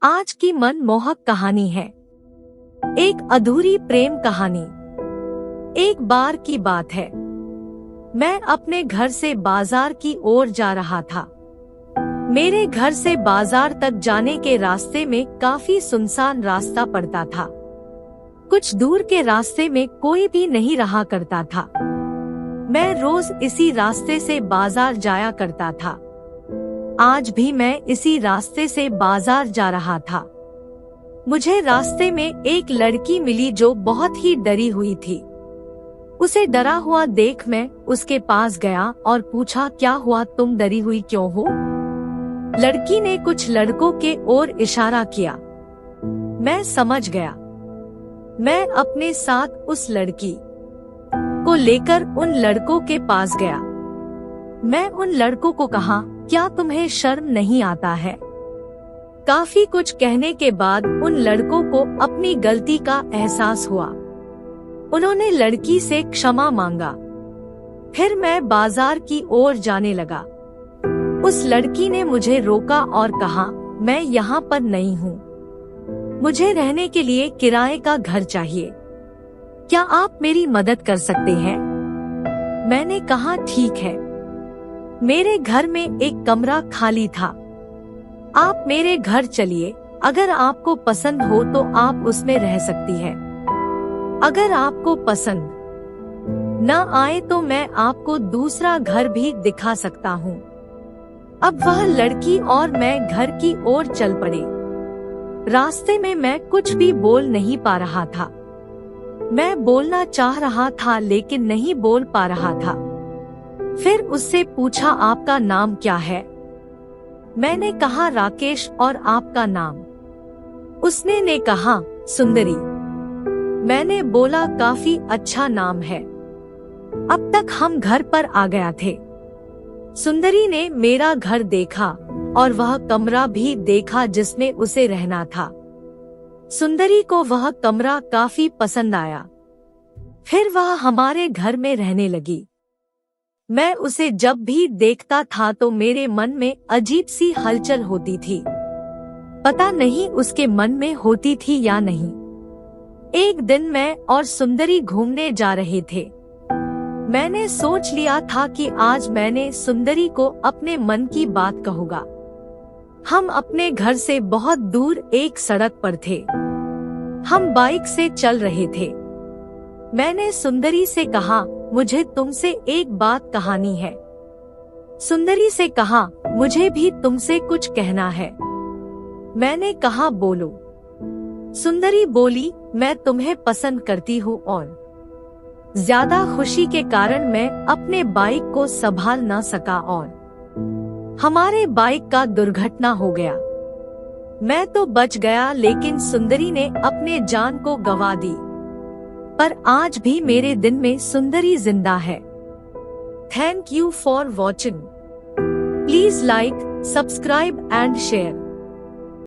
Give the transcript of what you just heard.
आज की मनमोहक कहानी है एक अधूरी प्रेम कहानी। एक बार की बात है, मैं अपने घर से बाजार की ओर जा रहा था। मेरे घर से बाजार तक जाने के रास्ते में काफी सुनसान रास्ता पड़ता था। कुछ दूर के रास्ते में कोई भी नहीं रहा करता था। मैं रोज इसी रास्ते से बाजार जाया करता था। आज भी मैं इसी रास्ते से बाजार जा रहा था। मुझे रास्ते में एक लड़की मिली जो बहुत ही डरी हुई थी। उसे डरा हुआ देख मैं उसके पास गया और पूछा, क्या हुआ, तुम डरी हुई क्यों हो? लड़की ने कुछ लड़कों के ओर इशारा किया। मैं समझ गया। मैं अपने साथ उस लड़की को लेकर उन लड़कों के पास गया। मैं उन लड़कों को कहा, क्या तुम्हें शर्म नहीं आता है? काफी कुछ कहने के बाद उन लड़कों को अपनी गलती का एहसास हुआ। उन्होंने लड़की से क्षमा मांगा। फिर मैं बाजार की ओर जाने लगा। उस लड़की ने मुझे रोका और कहा, मैं यहाँ पर नहीं हूँ। मुझे रहने के लिए किराए का घर चाहिए। क्या आप मेरी मदद कर सकते हैं? मैंने कहा, ठीक है। मेरे घर में एक कमरा खाली था। आप मेरे घर चलिए। अगर आपको पसंद हो तो आप उसमें रह सकती है। अगर आपको पसंद न आए तो मैं आपको दूसरा घर भी दिखा सकता हूँ। अब वह लड़की और मैं घर की ओर चल पड़े। रास्ते में मैं कुछ भी बोल नहीं पा रहा था। मैं बोलना चाह रहा था लेकिन नहीं बोल पा रहा था। फिर उससे पूछा, आपका नाम क्या है? मैंने कहा, राकेश। और आपका नाम? उसने ने कहा, सुंदरी। मैंने बोला, काफी अच्छा नाम है। अब तक हम घर पर आ गया थे। सुंदरी ने मेरा घर देखा और वह कमरा भी देखा जिसमें उसे रहना था। सुंदरी को वह कमरा काफी पसंद आया। फिर वह हमारे घर में रहने लगी। मैं उसे जब भी देखता था तो मेरे मन में अजीब सी हलचल होती थी। पता नहीं उसके मन में होती थी या नहीं। एक दिन मैं और सुंदरी घूमने जा रहे थे। मैंने सोच लिया था कि आज मैंने सुंदरी को अपने मन की बात कहूँगा। हम अपने घर से बहुत दूर एक सड़क पर थे। हम बाइक से चल रहे थे। मैंने सुंदरी से कहा, मुझे तुमसे एक बात कहानी है। सुंदरी से कहा, मुझे भी तुमसे कुछ कहना है। मैंने कहा, बोलो। सुंदरी बोली, मैं तुम्हें पसंद करती हूँ और ज्यादा खुशी के कारण मैं अपने बाइक को संभाल न सका और हमारे बाइक का दुर्घटना हो गया। मैं तो बच गया लेकिन सुंदरी ने अपने जान को गंवा दी। पर आज भी मेरे दिन में सुंदरी जिंदा है। Thank you for watching. Please like, subscribe and share.